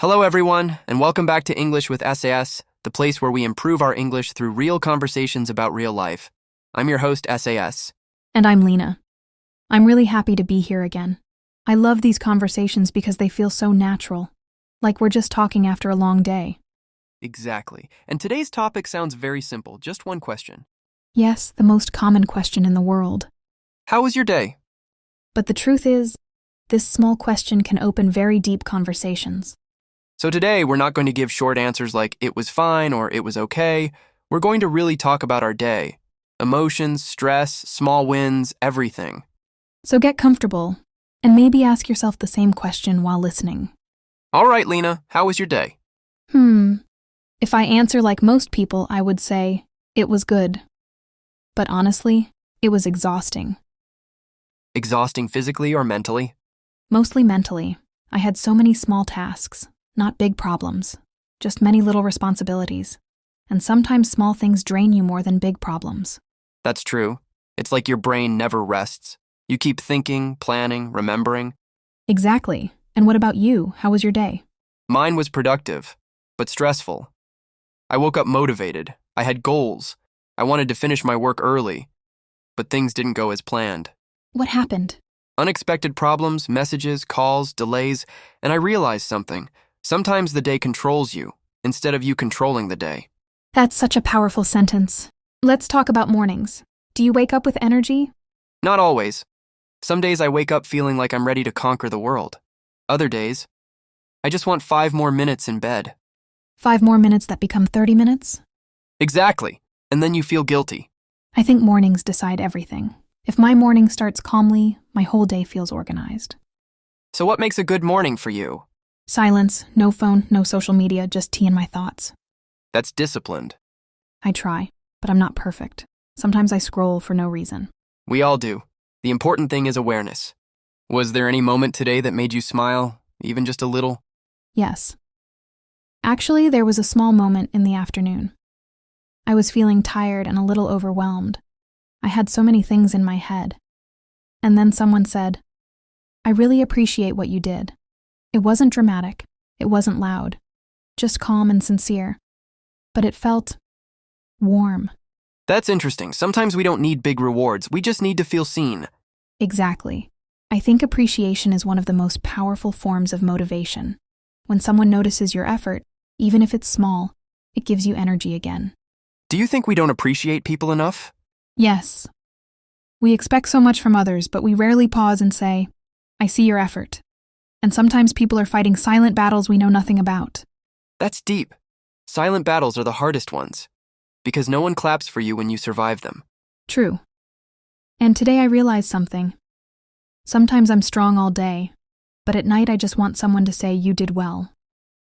Hello, everyone, and welcome back to English with SAS, the place where we improve our English through real conversations about real life. I'm your host, SAS. And I'm Lina. I'm really happy to be here again. I love these conversations because they feel so natural, like we're just talking after a long day. Exactly. And today's topic sounds very simple, just one question. Yes, the most common question in the world. How was your day? But the truth is, this small question can open very deep conversations. So today, we're not going to give short answers like it was fine or it was okay. We're going to really talk about our day. Emotions, stress, small wins, everything. So get comfortable, and maybe ask yourself the same question while listening. All right, Lina, how was your day? If I answer like most people, I would say, it was good. But honestly, it was exhausting. Exhausting physically or mentally? Mostly mentally. I had so many small tasks, not big problems, just many little responsibilities. And sometimes small things drain you more than big problems. That's true. It's like your brain never rests. You keep thinking, planning, remembering. Exactly. And what about you? How was your day? Mine was productive, but stressful. I woke up motivated. I had goals. I wanted to finish my work early, but things didn't go as planned. What happened? Unexpected problems, messages, calls, delays, and I realized something. Sometimes the day controls you, instead of you controlling the day. That's such a powerful sentence. Let's talk about mornings. Do you wake up with energy? Not always. Some days I wake up feeling like I'm ready to conquer the world. Other days, I just want 5 more minutes in bed. 5 more minutes that become 30 minutes? Exactly. And then you feel guilty. I think mornings decide everything. If my morning starts calmly, my whole day feels organized. So what makes a good morning for you? Silence, no phone, no social media, just tea and my thoughts. That's disciplined. I try, but I'm not perfect. Sometimes I scroll for no reason. We all do. The important thing is awareness. Was there any moment today that made you smile, even just a little? Yes. Actually, there was a small moment in the afternoon. I was feeling tired and a little overwhelmed. I had so many things in my head. And then someone said, "I really appreciate what you did." It wasn't dramatic. It wasn't loud. Just calm and sincere. But it felt warm. That's interesting. Sometimes we don't need big rewards. We just need to feel seen. Exactly. I think appreciation is one of the most powerful forms of motivation. When someone notices your effort, even if it's small, it gives you energy again. Do you think we don't appreciate people enough? Yes. We expect so much from others, but we rarely pause and say, "I see your effort." And sometimes people are fighting silent battles we know nothing about. That's deep. Silent battles are the hardest ones, because no one claps for you when you survive them. True. And today I realized something. Sometimes I'm strong all day, but at night I just want someone to say you did well.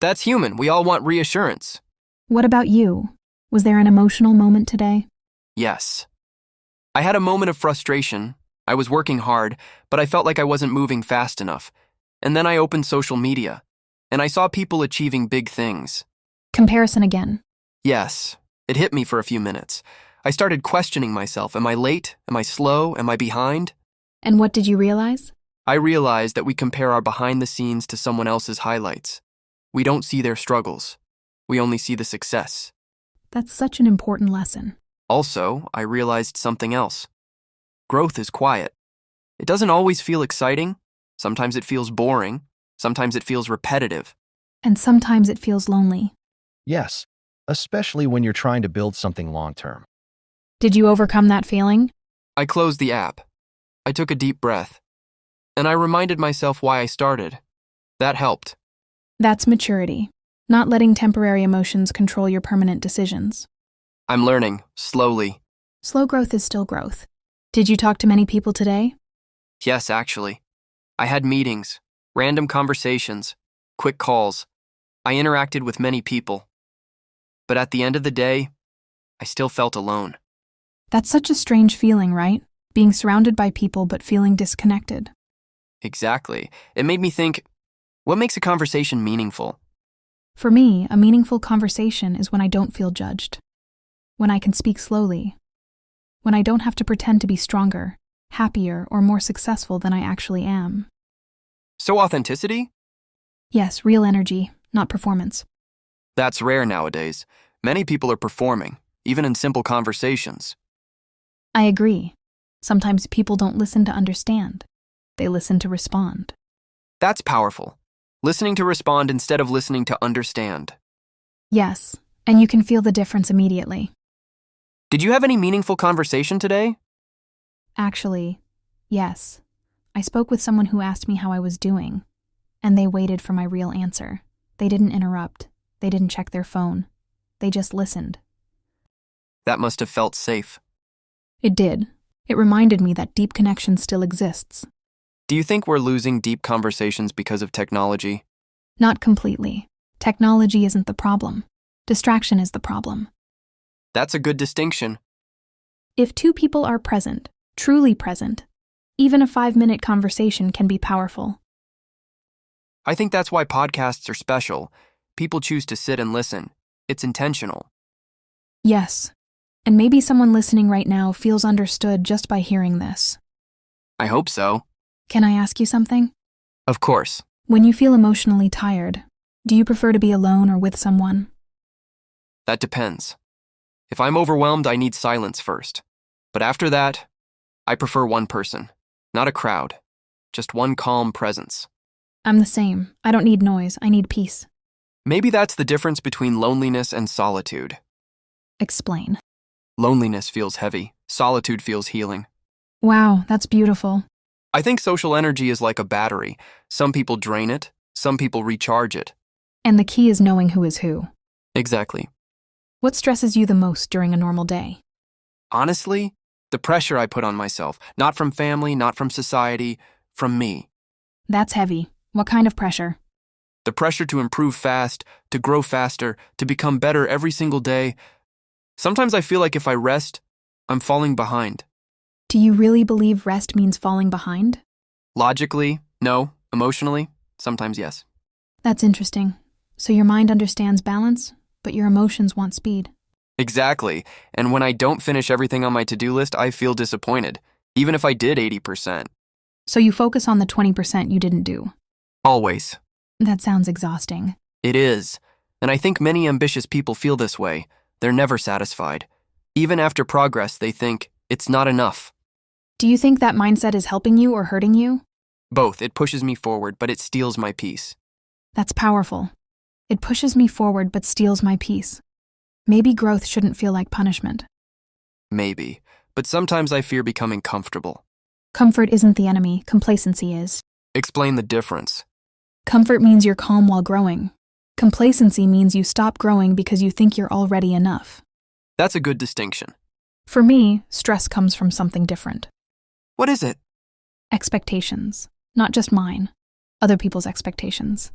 That's human. We all want reassurance. What about you? Was there an emotional moment today? Yes. I had a moment of frustration. I was working hard, but I felt like I wasn't moving fast enough. And then I opened social media, and I saw people achieving big things. Comparison again. Yes, it hit me for a few minutes. I started questioning myself. Am I late? Am I slow? Am I behind? And what did you realize? I realized that we compare our behind the scenes to someone else's highlights. We don't see their struggles. We only see the success. That's such an important lesson. Also, I realized something else. Growth is quiet. It doesn't always feel exciting. Sometimes it feels boring. Sometimes it feels repetitive. And sometimes it feels lonely. Yes, especially when you're trying to build something long-term. Did you overcome that feeling? I closed the app. I took a deep breath. And I reminded myself why I started. That helped. That's maturity, not letting temporary emotions control your permanent decisions. I'm learning, slowly. Slow growth is still growth. Did you talk to many people today? Yes, actually. I had meetings, random conversations, quick calls. I interacted with many people. But at the end of the day, I still felt alone. That's such a strange feeling, right? Being surrounded by people but feeling disconnected. Exactly. It made me think, what makes a conversation meaningful? For me, a meaningful conversation is when I don't feel judged. When I can speak slowly. When I don't have to pretend to be stronger, happier, or more successful than I actually am. So authenticity? Yes, real energy. not performance. That's rare nowadays. Many people are performing, even in simple conversations. I agree. Sometimes people don't listen to understand. They listen to respond. That's powerful. Listening to respond instead of listening to understand. Yes, and you can feel the difference immediately. Did you have any meaningful conversation today? Actually, yes. I spoke with someone who asked me how I was doing, and they waited for my real answer. They didn't interrupt. They didn't check their phone. They just listened. That must have felt safe. It did. It reminded me that deep connection still exists. Do you think we're losing deep conversations because of technology? Not completely. Technology isn't the problem. Distraction is the problem. That's a good distinction. If two people are present, truly present, even a 5-minute conversation can be powerful. I think that's why podcasts are special. People choose to sit and listen. It's intentional. Yes. And maybe someone listening right now feels understood just by hearing this. I hope so. Can I ask you something? Of course. When you feel emotionally tired, do you prefer to be alone or with someone? That depends. If I'm overwhelmed, I need silence first. But after that, I prefer one person, not a crowd, just one calm presence. I'm the same. I don't need noise. I need peace. Maybe that's the difference between loneliness and solitude. Explain. Loneliness feels heavy. Solitude feels healing. Wow, that's beautiful. I think social energy is like a battery. Some people drain it, some people recharge it. And the key is knowing who is who. Exactly. What stresses you the most during a normal day? Honestly, the pressure I put on myself, not from family, not from society, from me. That's heavy. What kind of pressure? The pressure to improve fast, to grow faster, to become better every single day. Sometimes I feel like if I rest, I'm falling behind. Do you really believe rest means falling behind? Logically, no. Emotionally, sometimes yes. That's interesting. So your mind understands balance, but your emotions want speed. Exactly. And when I don't finish everything on my to-do list, I feel disappointed, even if I did 80%. So you focus on the 20% you didn't do. Always. That sounds exhausting. It is. And I think many ambitious people feel this way. They're never satisfied. Even after progress, they think, it's not enough. Do you think that mindset is helping you or hurting you? Both. It pushes me forward, but it steals my peace. That's powerful. It pushes me forward but steals my peace. Maybe growth shouldn't feel like punishment. Maybe. But sometimes I fear becoming comfortable. Comfort isn't the enemy, complacency is. Explain the difference. Comfort means you're calm while growing. Complacency means you stop growing because you think you're already enough. That's a good distinction. For me, stress comes from something different. What is it? Expectations. Not just mine. Other people's expectations.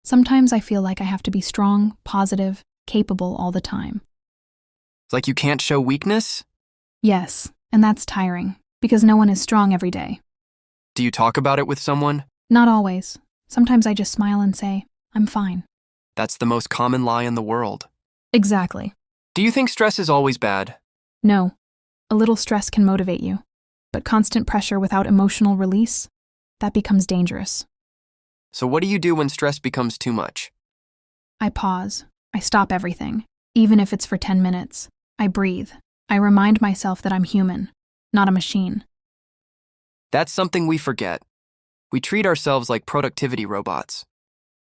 Sometimes I feel like I have to be strong, positive, capable all the time. Like you can't show weakness? Yes, and that's tiring, because no one is strong every day. Do you talk about it with someone? Not always. Sometimes I just smile and say, I'm fine. That's the most common lie in the world. Exactly. Do you think stress is always bad? No. A little stress can motivate you. But constant pressure without emotional release, that becomes dangerous. So what do you do when stress becomes too much? I pause. I stop everything, even if it's for 10 minutes. I breathe. I remind myself that I'm human, not a machine. That's something we forget. We treat ourselves like productivity robots.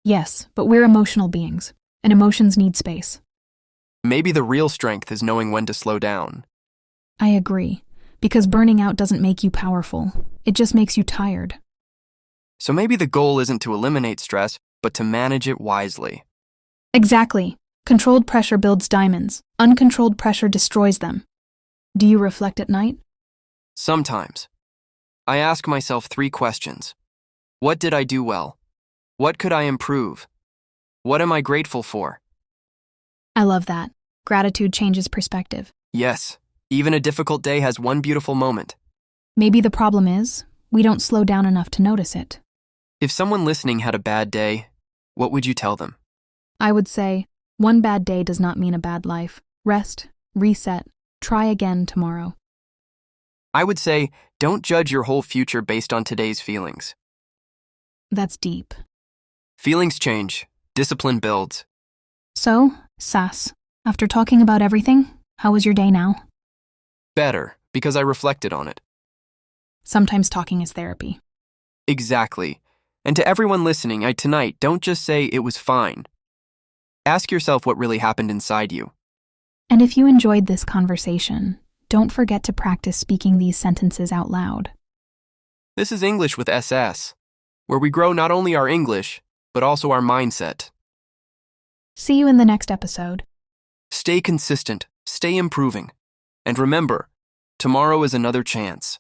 Yes, but we're emotional beings, and emotions need space. Maybe the real strength is knowing when to slow down. I agree, because burning out doesn't make you powerful. It just makes you tired. So maybe the goal isn't to eliminate stress, but to manage it wisely. Exactly. Controlled pressure builds diamonds. Uncontrolled pressure destroys them. Do you reflect at night? Sometimes. I ask myself 3 questions. What did I do well? What could I improve? What am I grateful for? I love that. Gratitude changes perspective. Yes, even a difficult day has one beautiful moment. Maybe the problem is, we don't slow down enough to notice it. If someone listening had a bad day, what would you tell them? I would say, one bad day does not mean a bad life. Rest, reset, try again tomorrow. I would say, don't judge your whole future based on today's feelings. That's deep. Feelings change. Discipline builds. So, Sass, after talking about everything, how was your day now? Better, because I reflected on it. Sometimes talking is therapy. Exactly. And to everyone listening, tonight, don't just say it was fine. Ask yourself what really happened inside you. And if you enjoyed this conversation, don't forget to practice speaking these sentences out loud. This is English with SS, where we grow not only our English, but also our mindset. See you in the next episode. Stay consistent, stay improving. And remember, tomorrow is another chance.